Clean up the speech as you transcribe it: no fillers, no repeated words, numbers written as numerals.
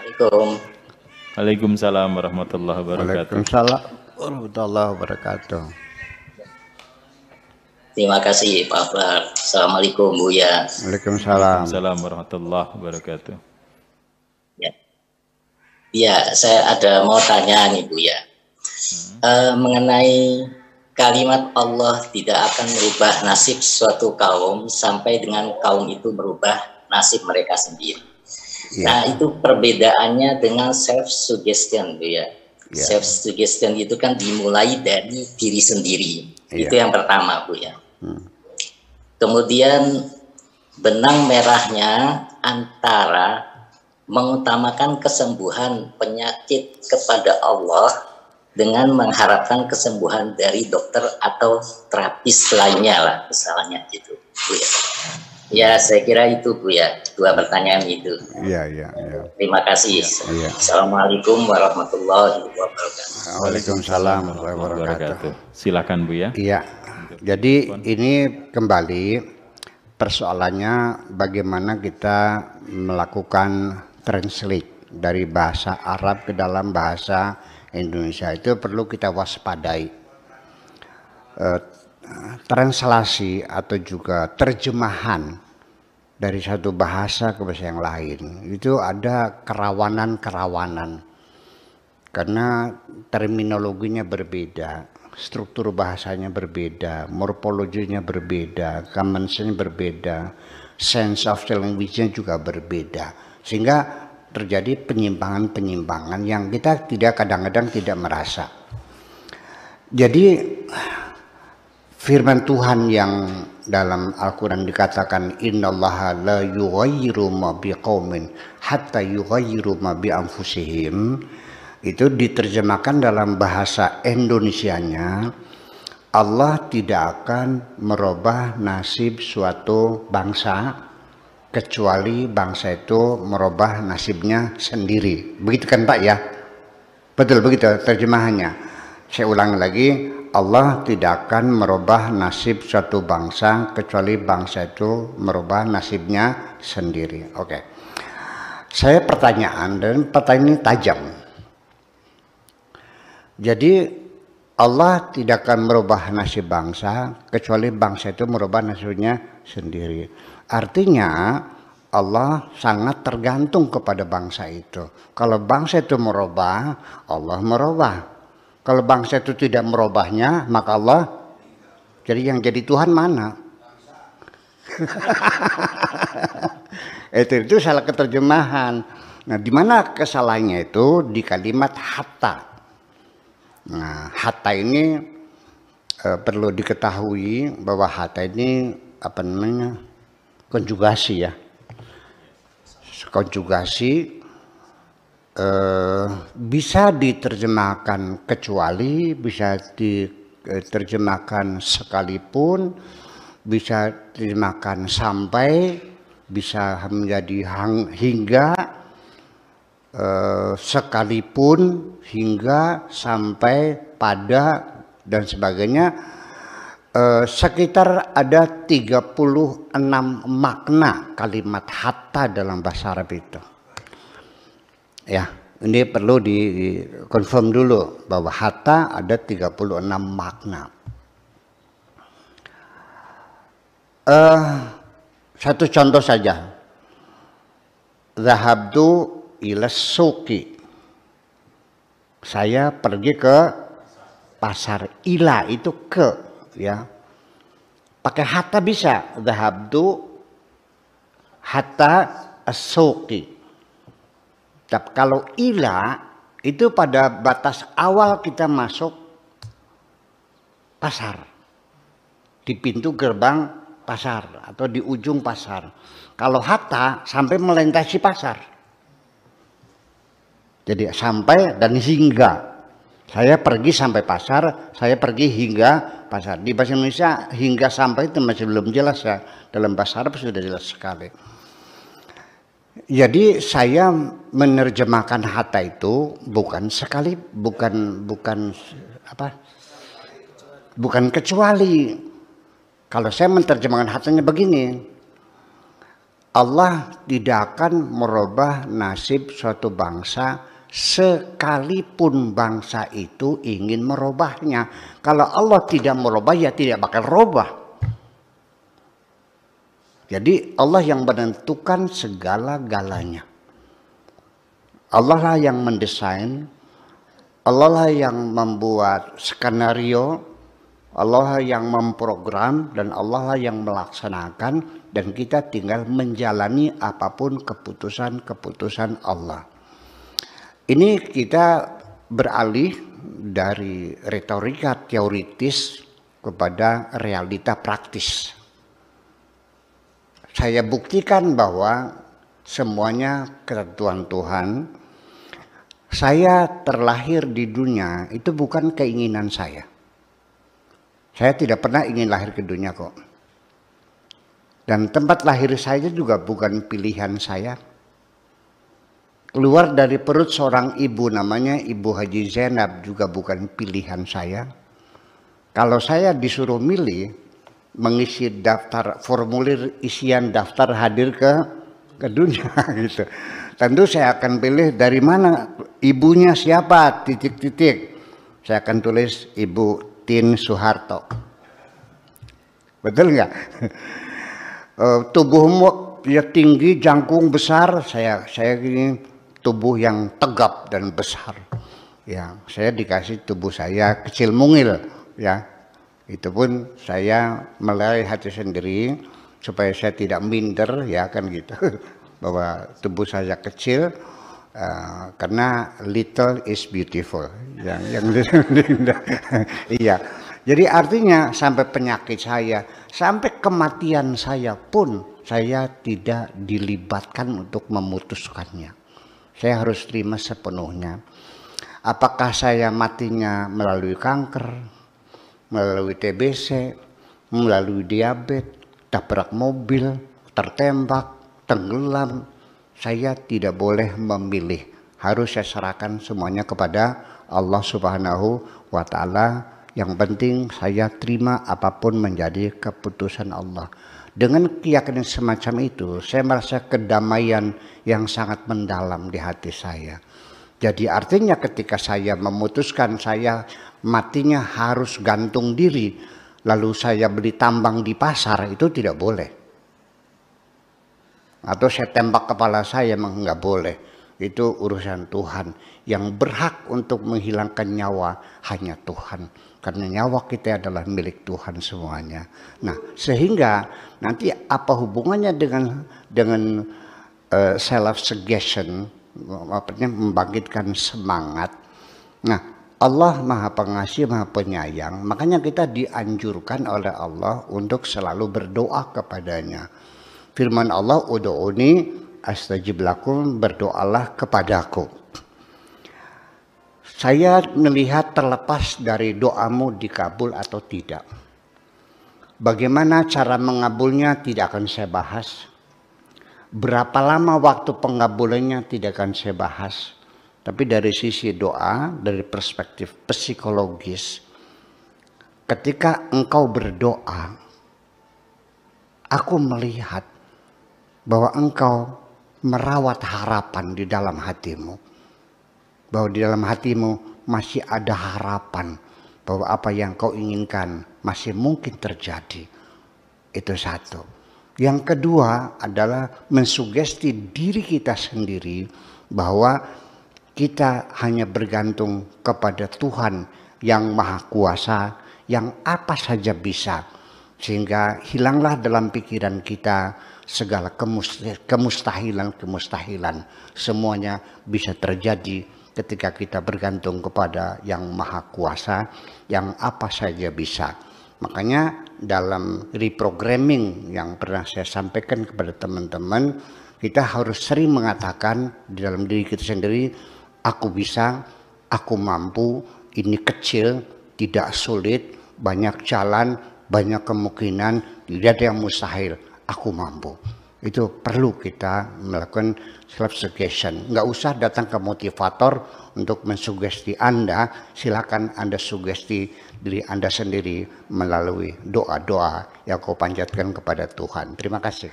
Assalamualaikum. Waalaikumsalam warahmatullahi wabarakatuh. Waalaikumsalam warahmatullahi wabarakatuh. Terima kasih Pak Akbar. Assalamualaikum Buya. Waalaikumsalam. Waalaikumsalam warahmatullahi wabarakatuh. Ya. Ya, saya ada mau tanya nih Buya. Mengenai kalimat Allah tidak akan merubah nasib suatu kaum sampai dengan kaum itu merubah nasib mereka sendiri. Ya. Nah, itu perbedaannya dengan self suggestion Buya. Ya. Self suggestion itu kan dimulai dari diri sendiri. Ya. Itu yang pertama Buya. Kemudian benang merahnya antara mengutamakan kesembuhan penyakit kepada Allah dengan mengharapkan kesembuhan dari dokter atau terapis lainnya lah, misalnya gitu, Bu ya. Ya, saya kira itu Bu ya, dua pertanyaan itu. Iya. Terima kasih. Iya. Assalamualaikum warahmatullahi wabarakatuh. Waalaikumsalam warahmatullahi wabarakatuh. Silakan Bu ya. Iya. Jadi ini kembali persoalannya bagaimana kita melakukan translate dari bahasa Arab ke dalam bahasa Indonesia. Itu perlu kita waspadai. Translasi atau juga terjemahan dari satu bahasa ke bahasa yang lain itu ada kerawanan karena terminologinya berbeda, struktur bahasanya berbeda, morfologinya berbeda, common sense berbeda, sense of language-nya juga berbeda, sehingga terjadi penyimpangan-penyimpangan yang kita kadang-kadang tidak merasa. Jadi firman Tuhan yang dalam Al-Quran dikatakan innallaha la yughayyiru ma biqaumin hatta yughayyiru ma bi anfusihim, itu diterjemahkan dalam bahasa Indonesianya, Allah tidak akan merubah nasib suatu bangsa kecuali bangsa itu merubah nasibnya sendiri. Begitu kan Pak ya? Betul begitu terjemahannya. Saya ulang lagi, Allah tidak akan merubah nasib suatu bangsa kecuali bangsa itu merubah nasibnya sendiri. Oke. Saya pertanyaan dan pertanyaan ini tajam. Jadi Allah tidak akan merubah nasib bangsa kecuali bangsa itu merubah nasibnya sendiri. Artinya Allah sangat tergantung kepada bangsa itu. Kalau bangsa itu merubah, Allah merubah. Kalau bangsa itu tidak merubahnya, maka Allah. Jadi yang jadi Tuhan mana? itu salah keterjemahan. Nah, di mana kesalahannya itu di kalimat hatta. Nah, hatta ini perlu diketahui bahwa hatta ini apa namanya? Konjugasi ya. Konjugasi bisa diterjemahkan kecuali, bisa diterjemahkan sekalipun, bisa diterjemahkan sampai, bisa menjadi hingga, sekalipun, hingga, sampai, pada, dan sebagainya. Sekitar ada 36 makna kalimat hatta dalam bahasa Arab itu. Ya, ini perlu dikonfirm dulu bahwa hatta ada 36 makna. Satu contoh saja. Zahabtu ila suqi. Saya pergi ke pasar. Ila itu ke, ya. Pakai hatta bisa. Zahabtu hatta as-suqi. Tapi kalau ila itu pada batas awal kita masuk pasar, di pintu gerbang pasar atau di ujung pasar. Kalau hatta sampai melintasi pasar. Jadi sampai dan hingga. Saya pergi sampai pasar, saya pergi hingga pasar. Di bahasa Indonesia hingga sampai itu masih belum jelas ya. Dalam bahasa Arab sudah jelas sekali. Jadi saya menerjemahkan hatta itu bukan sekali, bukan kecuali. Kalau saya menerjemahkan hattanya begini, Allah tidak akan merubah nasib suatu bangsa sekalipun bangsa itu ingin merubahnya. Kalau Allah tidak merubah, ya tidak bakal rubah. Jadi Allah yang menentukan segala-galanya. Allah lah yang mendesain, Allah lah yang membuat skenario, Allah lah yang memprogram, dan Allah lah yang melaksanakan, dan kita tinggal menjalani apapun keputusan-keputusan Allah. Ini kita beralih dari retorika teoritis kepada realita praktis. Saya buktikan bahwa semuanya ketentuan Tuhan. Saya terlahir di dunia itu bukan keinginan saya. Saya tidak pernah ingin lahir ke dunia kok. Dan tempat lahir saya juga bukan pilihan saya. Keluar dari perut seorang ibu namanya Ibu Haji Zainab juga bukan pilihan saya. Kalau saya disuruh milih mengisi daftar formulir isian daftar hadir ke dunia gitu, tentu saya akan pilih dari mana ibunya siapa titik-titik. Saya akan tulis Ibu Tin Soeharto. Betul nggak? Tubuhmu ya tinggi, jangkung besar, saya ini tubuh yang tegap dan besar. Ya, saya dikasih tubuh saya kecil mungil, ya. Itu pun saya melalui hati sendiri supaya saya tidak minder, ya kan gitu. Bahwa tubuh saya kecil karena little is beautiful. Yang iya. Jadi artinya sampai penyakit saya, sampai kematian saya pun saya tidak dilibatkan untuk memutuskannya. Saya harus terima sepenuhnya. Apakah saya matinya melalui kanker, melalui TBC, melalui diabetes, tabrak mobil, tertembak, tenggelam, saya tidak boleh memilih. Harus saya serahkan semuanya kepada Allah Subhanahu wa Ta'ala. Yang penting saya terima apapun menjadi keputusan Allah. Dengan keyakinan semacam itu, saya merasa kedamaian yang sangat mendalam di hati saya. Jadi artinya ketika saya memutuskan saya matinya harus gantung diri, lalu saya beli tambang di pasar, itu tidak boleh. Atau saya tembak kepala saya, memang nggak boleh. Itu urusan Tuhan. Yang berhak untuk menghilangkan nyawa hanya Tuhan. Karena nyawa kita adalah milik Tuhan semuanya. Nah, sehingga nanti apa hubungannya dengan self suggestion, artinya membangkitkan semangat. Nah, Allah Maha Pengasih, Maha Penyayang. Makanya kita dianjurkan oleh Allah untuk selalu berdoa kepadanya. Firman Allah, "Ud'uni astajib lakum," berdoalah kepadaku. Saya melihat terlepas dari doamu dikabul atau tidak. Bagaimana cara mengabulnya tidak akan saya bahas. Berapa lama waktu pengabulannya tidak akan saya bahas. Tapi dari sisi doa, dari perspektif psikologis, ketika engkau berdoa, aku melihat bahwa engkau merawat harapan di dalam hatimu. Bahwa di dalam hatimu masih ada harapan bahwa apa yang kau inginkan masih mungkin terjadi. Itu satu. Yang kedua adalah mensugesti diri kita sendiri bahwa kita hanya bergantung kepada Tuhan yang Maha Kuasa, yang apa saja bisa. Sehingga hilanglah dalam pikiran kita segala kemustahilan. Semuanya bisa terjadi ketika kita bergantung kepada yang Maha Kuasa, yang apa saja bisa. Makanya dalam reprogramming yang pernah saya sampaikan kepada teman-teman, kita harus sering mengatakan di dalam diri kita sendiri, aku bisa, aku mampu, ini kecil, tidak sulit, banyak jalan, banyak kemungkinan, tidak ada yang mustahil, aku mampu. Itu perlu kita melakukan self suggestion. Nggak usah datang ke motivator untuk mensugesti Anda. Silakan Anda sugesti diri Anda sendiri melalui doa-doa yang kau panjatkan kepada Tuhan. Terima kasih.